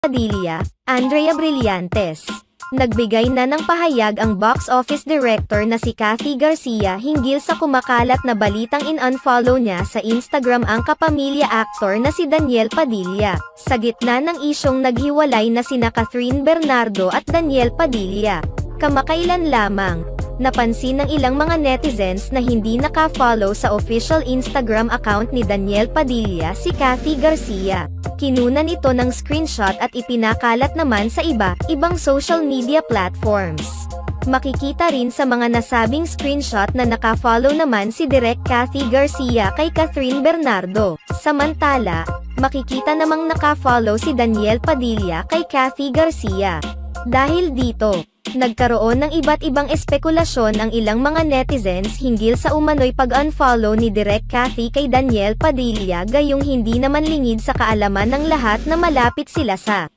Padilla, Andrea Brillantes. Nagbigay na ng pahayag ang box office director na si Kathy Garcia hinggil sa kumakalat na balitang in-unfollow niya sa Instagram ang kapamilya actor na si Daniel Padilla, sa gitna ng isyong naghiwalay na sina Catherine Bernardo at Daniel Padilla. Kamakailan lamang, napansin ng ilang mga netizens na hindi naka-follow sa official Instagram account ni Daniel Padilla si Kathy Garcia. Kinunan ito ng screenshot at ipinakalat naman sa ibang social media platforms. Makikita rin sa mga nasabing screenshot na naka-follow naman si Direk Kathy Garcia kay Catherine Bernardo. Samantala, makikita namang naka-follow si Daniel Padilla kay Kathy Garcia. Dahil dito, nagkaroon ng iba't ibang espekulasyon ang ilang mga netizens hinggil sa umano'y pag-unfollow ni Direk Kathy kay Daniel Padilla, gayong hindi naman lingid sa kaalaman ng lahat na malapit sila sa